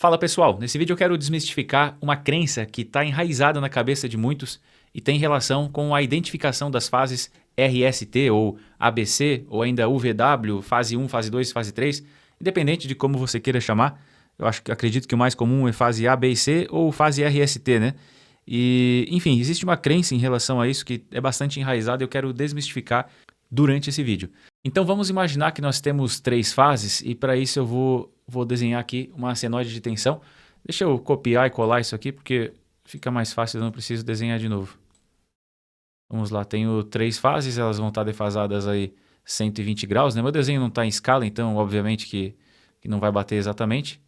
Fala pessoal, nesse vídeo eu quero desmistificar uma crença que está enraizada na cabeça de muitos e tem relação com a identificação das fases RST ou ABC ou ainda UVW, fase 1, fase 2, fase 3, independente de como você queira chamar. Acredito que o mais comum é fase A, B e C ou fase RST, né? E, enfim, existe uma crença em relação a isso que é bastante enraizada e eu quero desmistificar durante esse vídeo. Então vamos imaginar que nós temos três fases e para isso eu vou desenhar aqui uma senoide de tensão. Deixa eu copiar e colar isso aqui porque fica mais fácil, eu não preciso desenhar de novo. Vamos lá, tenho três fases, elas vão estar defasadas aí 120 graus, né? Meu desenho não está em escala, então obviamente que não vai bater exatamente,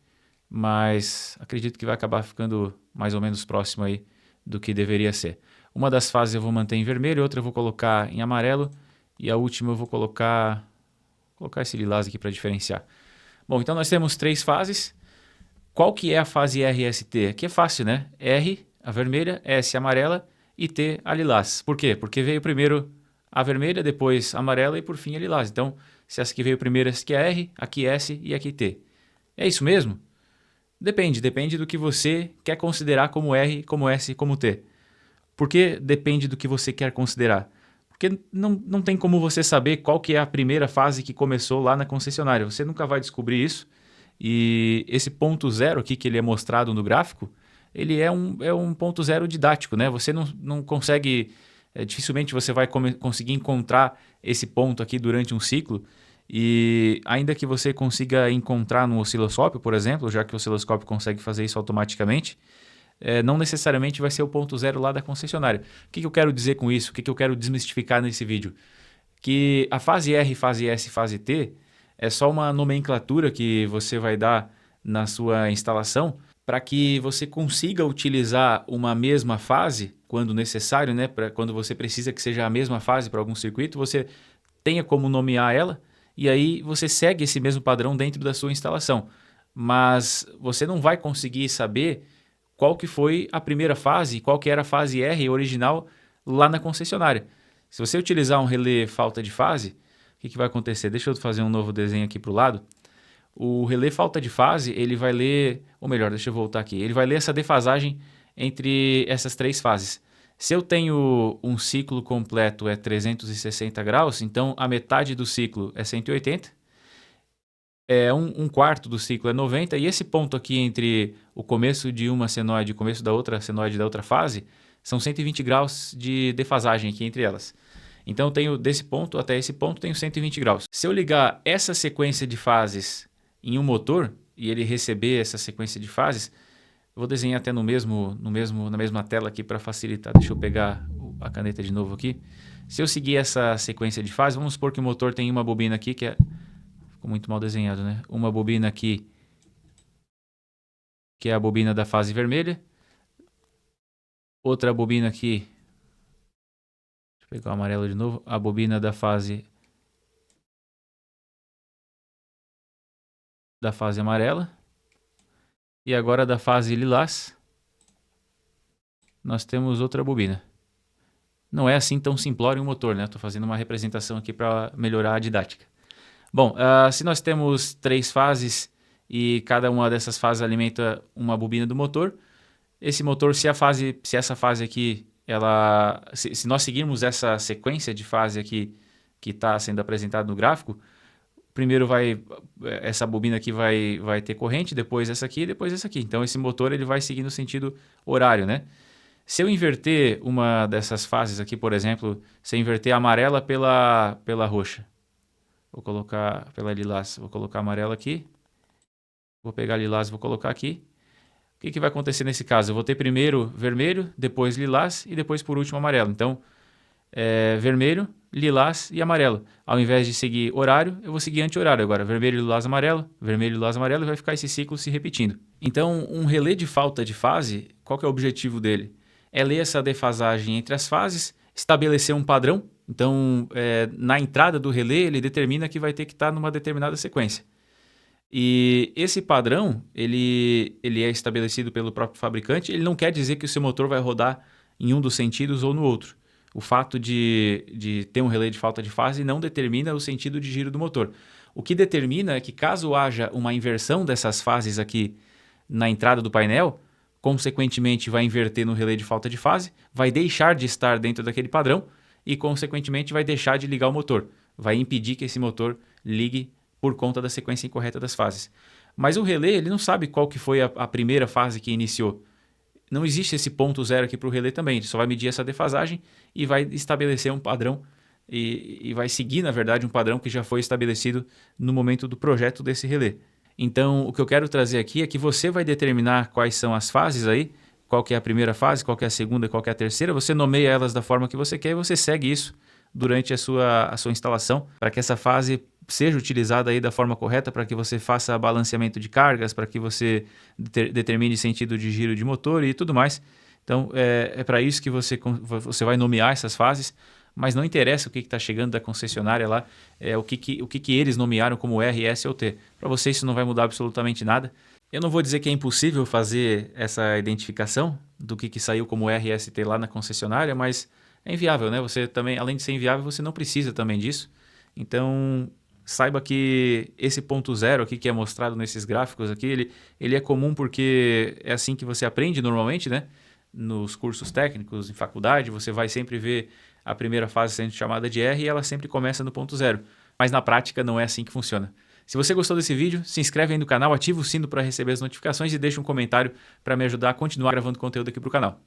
mas acredito que vai acabar ficando mais ou menos próximo aí do que deveria ser. Uma das fases eu vou manter em vermelho, outra eu vou colocar em amarelo e a última eu vou colocar esse lilás aqui para diferenciar. Bom, então nós temos três fases. Qual que é a fase RST? Aqui é fácil, né? R, a vermelha, S, a amarela e T, a lilás. Por quê? Porque veio primeiro a vermelha, depois a amarela e por fim a lilás. Então, se essa aqui veio primeiro, essa aqui é R, aqui S e aqui T. É isso mesmo? Depende do que você quer considerar como R, como S, como T. Por que depende do que você quer considerar? Porque não tem como você saber qual que é a primeira fase que começou lá na concessionária. Você nunca vai descobrir isso. E esse ponto zero aqui que ele é mostrado no gráfico, ele é um ponto zero didático, né? Você não consegue, dificilmente você vai conseguir encontrar esse ponto aqui durante um ciclo. E ainda que você consiga encontrar no osciloscópio, por exemplo, já que o osciloscópio consegue fazer isso automaticamente, não necessariamente vai ser o ponto zero lá da concessionária. O que eu quero dizer com isso? O que eu quero desmistificar nesse vídeo? Que a fase R, fase S e fase T é só uma nomenclatura que você vai dar na sua instalação para que você consiga utilizar uma mesma fase quando necessário, né? Quando você precisa que seja a mesma fase para algum circuito, você tenha como nomear ela e aí você segue esse mesmo padrão dentro da sua instalação. Mas você não vai conseguir saber qual que foi a primeira fase, qual que era a fase R original lá na concessionária. Se você utilizar um relé falta de fase, o que vai acontecer? Deixa eu fazer um novo desenho aqui para o lado. O relé falta de fase, ele vai ler, ou melhor, deixa eu voltar aqui, ele vai ler essa defasagem entre essas três fases. Se eu tenho um ciclo completo é 360 graus, então a metade do ciclo é 180, um quarto do ciclo é 90, e esse ponto aqui entre o começo de uma senoide e o começo da outra senoide da outra fase, são 120 graus de defasagem aqui entre elas. Então eu tenho desse ponto até esse ponto, tenho 120 graus. Se eu ligar essa sequência de fases em um motor, e ele receber essa sequência de fases, eu vou desenhar até na mesma tela aqui para facilitar. Deixa eu pegar a caneta de novo aqui. Se eu seguir essa sequência de fases, vamos supor que o motor tem uma bobina aqui que ficou muito mal desenhado, né? Uma bobina aqui, que é a bobina da fase vermelha. Outra bobina aqui. Deixa eu pegar o amarelo de novo. A bobina da fase amarela. E agora da fase lilás, nós temos outra bobina. Não é assim tão simplório o motor, né? Estou fazendo uma representação aqui para melhorar a didática. Bom, se nós temos três fases e cada uma dessas fases alimenta uma bobina do motor, esse motor, se essa fase aqui, se nós seguirmos essa sequência de fase aqui que está sendo apresentada no gráfico, primeiro essa bobina aqui vai ter corrente, depois essa aqui e depois essa aqui. Então esse motor ele vai seguir no sentido horário, né? Se eu inverter uma dessas fases aqui, por exemplo, se eu inverter a amarela pela roxa, vou colocar pela lilás, vou colocar amarela aqui, vou pegar lilás e vou colocar aqui. O que vai acontecer nesse caso? Eu vou ter primeiro vermelho, depois lilás e depois por último amarelo. Então, vermelho, lilás e amarelo. Ao invés de seguir horário, eu vou seguir anti-horário agora. Vermelho, lilás, amarelo, e vai ficar esse ciclo se repetindo. Então, um relé de falta de fase, qual que é o objetivo dele? É ler essa defasagem entre as fases, estabelecer um padrão. Então, na entrada do relé, ele determina que vai ter que estar numa determinada sequência. E esse padrão, ele é estabelecido pelo próprio fabricante. Ele não quer dizer que o seu motor vai rodar em um dos sentidos ou no outro. O fato de ter um relé de falta de fase não determina o sentido de giro do motor. O que determina é que caso haja uma inversão dessas fases aqui na entrada do painel, consequentemente vai inverter no relé de falta de fase, vai deixar de estar dentro daquele padrão e, consequentemente, vai deixar de ligar o motor. Vai impedir que esse motor ligue por conta da sequência incorreta das fases. Mas o relé ele não sabe qual que foi a primeira fase que iniciou. Não existe esse ponto zero aqui para o relé também. Ele só vai medir essa defasagem e vai estabelecer um padrão e vai seguir, na verdade, um padrão que já foi estabelecido no momento do projeto desse relé. Então, o que eu quero trazer aqui é que você vai determinar quais são as fases aí, qual que é a primeira fase, qual que é a segunda, qual que é a terceira, você nomeia elas da forma que você quer e você segue isso durante a sua instalação, para que essa fase seja utilizada aí da forma correta, para que você faça balanceamento de cargas, para que você determine sentido de giro de motor e tudo mais. Então, é para isso que você vai nomear essas fases, mas não interessa o que está chegando da concessionária lá, o que eles nomearam como R, S ou T. Para você isso não vai mudar absolutamente nada. Eu não vou dizer que é impossível fazer essa identificação do que saiu como R, S, T lá na concessionária, mas é inviável, né? Você também, além de ser inviável, você não precisa também disso. Então, saiba que esse ponto zero aqui que é mostrado nesses gráficos aqui, ele é comum porque é assim que você aprende normalmente, né? Nos cursos técnicos, em faculdade, você vai sempre ver a primeira fase sendo chamada de R e ela sempre começa no ponto zero. Mas na prática não é assim que funciona. Se você gostou desse vídeo, se inscreve aí no canal, ativa o sino para receber as notificações e deixa um comentário para me ajudar a continuar gravando conteúdo aqui para o canal.